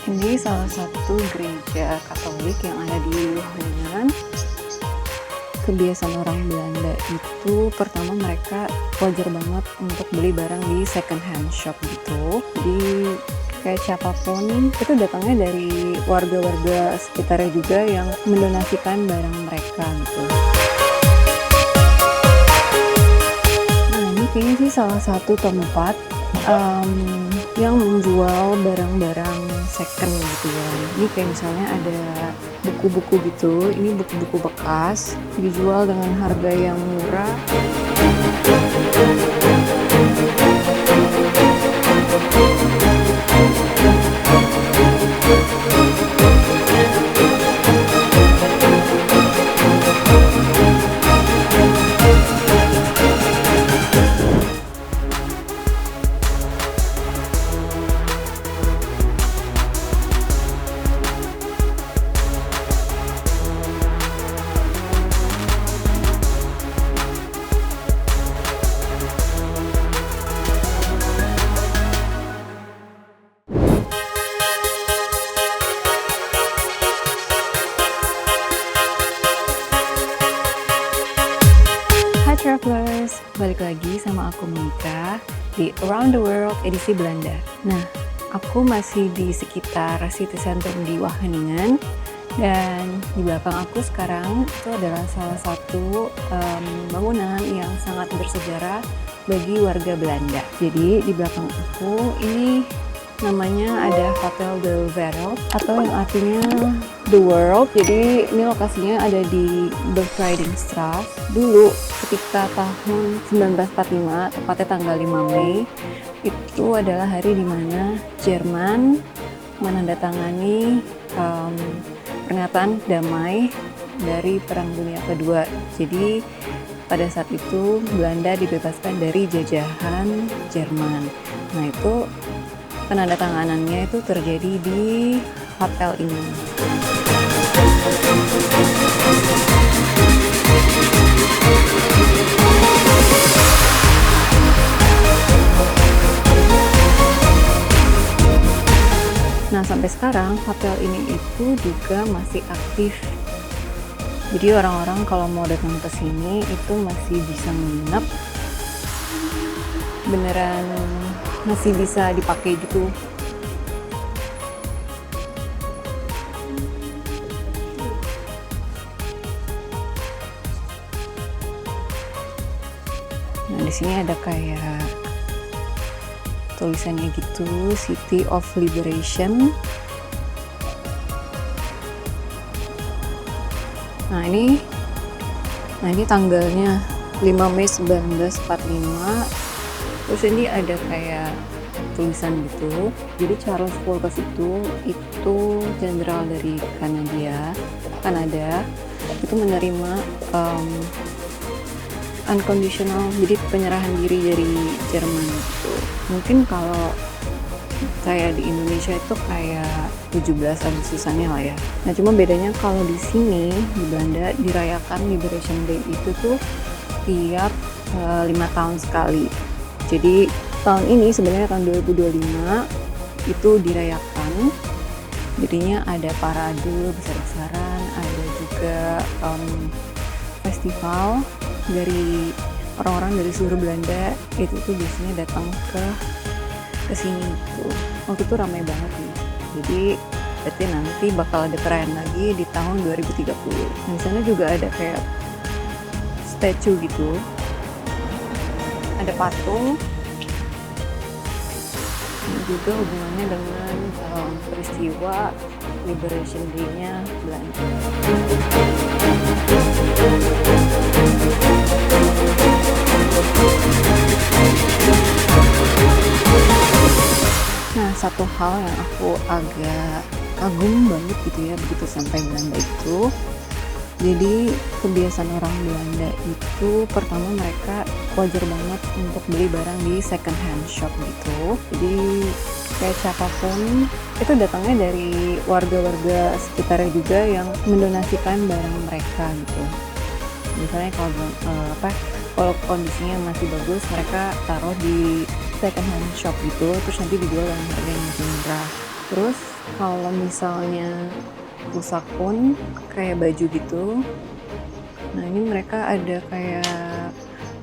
Ini salah satu gereja Katolik yang ada di Wageningen. Kebiasaan orang Belanda itu pertama mereka wajar banget untuk beli barang di second hand shop gitu. Jadi kayak siapapun itu datangnya dari warga-warga sekitarnya juga yang mendonasikan barang mereka gitu. Nah ini kayaknya sih salah satu tempat yang menjual barang-barang second gitu ya. Ini kayak misalnya ada buku-buku gitu, ini buku-buku bekas dijual dengan harga yang murah. Hai Travelers, balik lagi sama aku Monica di Around the World edisi Belanda. Nah, aku masih di sekitar City Center di Wageningen dan di belakang aku sekarang itu adalah salah satu bangunan yang sangat bersejarah bagi warga Belanda. Jadi di belakang aku ini namanya ada Hotel de Wereld atau yang artinya The World. Jadi ini lokasinya ada di Bevrijdingstraat. Dulu ketika tahun 1945, tepatnya tanggal 5 Mei, itu adalah hari di mana Jerman menandatangani pernyataan damai dari Perang Dunia Kedua. Jadi pada saat itu Belanda dibebaskan dari jajahan Jerman. Nah itu penandatanganannya itu terjadi di hotel ini. Nah sampai sekarang hotel ini itu juga masih aktif. Jadi orang-orang kalau mau datang ke sini itu masih bisa menginap, beneran masih bisa dipakai gitu. Nah di sini ada kayak tulisannya gitu, City of Liberation. Nah ini tanggalnya 5 Mei 1945. Terus ini ada kayak tulisan gitu. Jadi Charles Foulkes itu jenderal dari Kanada itu menerima unconditional, jadi penyerahan diri dari Jerman gitu. Mungkin kalau kayak di Indonesia itu kayak 17 Agustusannya lah ya. Nah cuma bedanya kalau di sini di Belanda dirayakan Liberation Day itu tuh tiap 5 tahun sekali. Jadi tahun ini sebenarnya tahun 2025 itu dirayakan. Jadinya ada parade besar-besaran, ada juga festival dari orang-orang dari seluruh Belanda. Itu tuh biasanya datang ke sini tuh. Waktu itu ramai banget nih. Jadi berarti nanti bakal ada perayaan lagi di tahun 2030. Nah, di sana juga ada kayak statue gitu. Ada patung. Ini juga hubungannya dengan peristiwa Liberation Day-nya Belanda. Nah, satu hal yang aku agak kagum banget gitu ya begitu sampai Belanda itu. Jadi kebiasaan orang Belanda itu pertama mereka wajar banget untuk beli barang di second hand shop gitu. Jadi kayak siapapun itu datangnya dari warga-warga sekitarnya juga yang mendonasikan barang mereka gitu. Misalnya kalau kondisinya masih bagus, mereka taruh di second hand shop gitu, terus nanti dijual dengan harga yang lebih murah. Terus kalau misalnya rusak pun kayak baju gitu, nah ini mereka ada kayak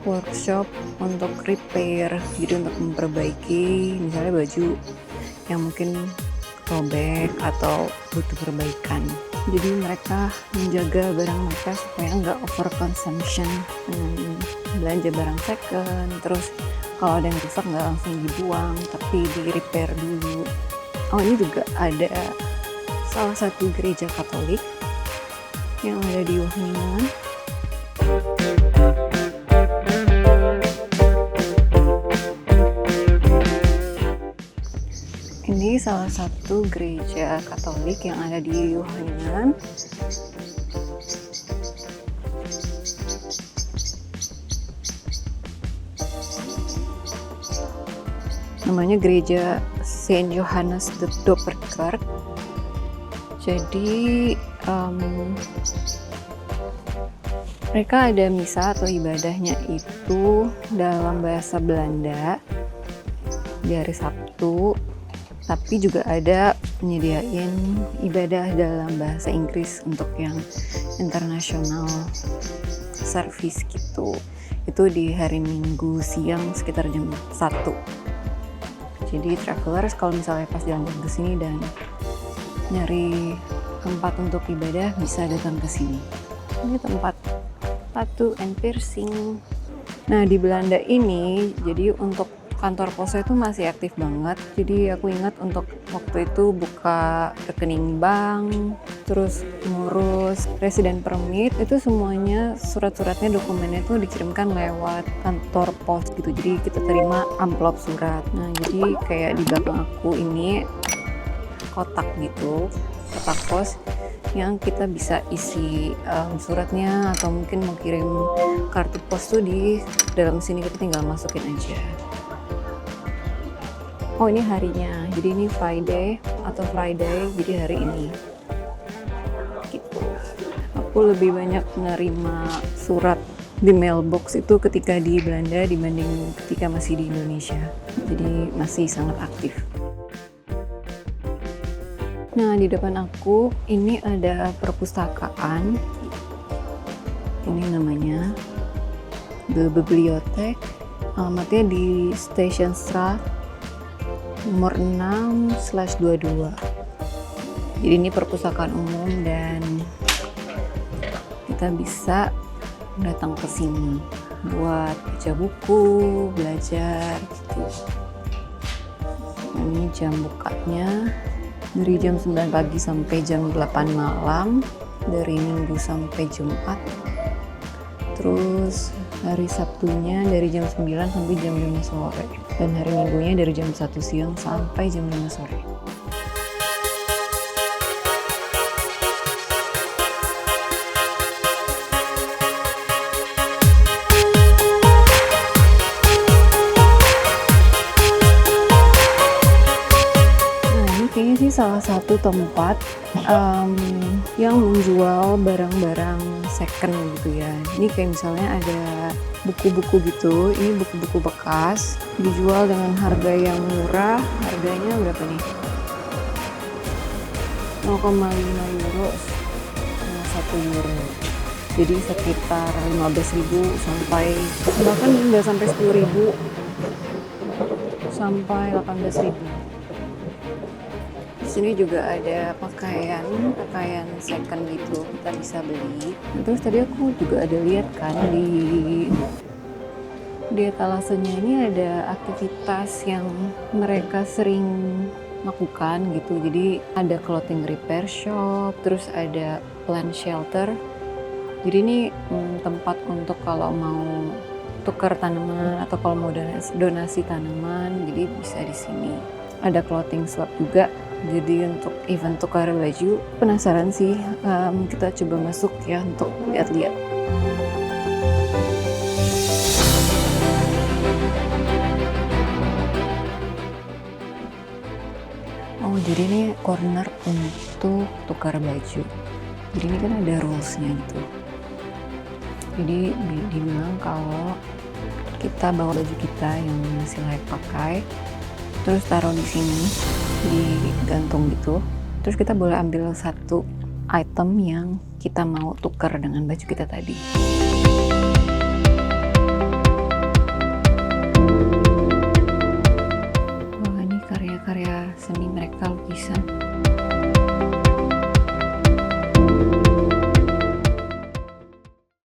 workshop untuk repair, jadi untuk memperbaiki misalnya baju yang mungkin robek atau butuh perbaikan. Jadi mereka menjaga barang mereka supaya nggak overconsumption dengan belanja barang second. Terus kalau ada yang rusak nggak langsung dibuang, tapi di repair dulu. Oh, ini juga ada salah satu gereja Katolik yang ada di Wageningen. Ini salah satu gereja Katolik yang ada di Wageningen. Namanya gereja Saint Johannes de Doperkerk. Jadi mereka ada misa atau ibadahnya itu dalam bahasa Belanda di hari Sabtu, tapi juga ada menyediain ibadah dalam bahasa Inggris untuk yang internasional service gitu. Itu di hari Minggu siang sekitar jam 1. Jadi travelers kalau misalnya pas jalan-jalan ke sini dan nyari tempat untuk ibadah bisa datang ke sini. Ini tempat tattoo and piercing. Nah, di Belanda ini jadi untuk kantor posnya itu masih aktif banget. Jadi aku ingat untuk waktu itu buka rekening bank, terus ngurus resident permit, itu semuanya surat-suratnya, dokumennya itu dikirimkan lewat kantor pos gitu. Jadi kita terima amplop surat. Nah, jadi kayak di belakang aku ini kotak gitu, kotak pos yang kita bisa isi suratnya, atau mungkin mau kirim kartu pos tuh di dalam sini, kita tinggal masukin aja. Oh, ini harinya, jadi ini Friday, jadi hari ini gitu. Aku lebih banyak nerima surat di mailbox itu ketika di Belanda dibanding ketika masih di Indonesia, jadi masih sangat aktif. Nah, di depan aku ini ada perpustakaan, ini namanya The Bibliotheek, alamatnya di Stationsstraat nomor 6/22. Jadi ini perpustakaan umum dan kita bisa datang ke sini buat baca buku, belajar gitu. Ini jam bukanya dari jam 9 pagi sampai jam 8 malam, dari Minggu sampai Jumat. Terus hari Sabtunya dari jam 9 sampai jam 5 sore. Dan hari Minggunya dari jam 1 siang sampai jam 5 sore. Nah, ini kayaknya sih salah satu tempat yang menjual barang-barang second gitu ya. Ini kayak misalnya ada buku-buku gitu, ini buku-buku bekas dijual dengan harga yang murah. Harganya berapa nih? 0,5 euro sama 1 euro. Jadi sekitar 15.000 sampai, bahkan nggak sampai 10.000, sampai 18.000. Di sini juga ada pakaian second gitu, kita bisa beli. Terus tadi aku juga ada lihat kan di etalasenya ini ada aktivitas yang mereka sering lakukan gitu. Jadi ada clothing repair shop, terus ada plant shelter. Jadi ini tempat untuk kalau mau tukar tanaman atau kalau mau donasi tanaman, jadi bisa di sini. Ada clothing swap juga, jadi untuk event tukar baju. Penasaran sih, kita coba masuk ya untuk lihat-lihat. Oh, jadi ini corner untuk tukar baju. Jadi ini kan ada rules-nya gitu. Jadi dibilang kalau kita bawa baju kita yang masih layak pakai, terus taruh di sini, digantung gitu. Terus kita boleh ambil satu item yang kita mau tukar dengan baju kita tadi. Wah, ini karya-karya seni mereka, lukisan.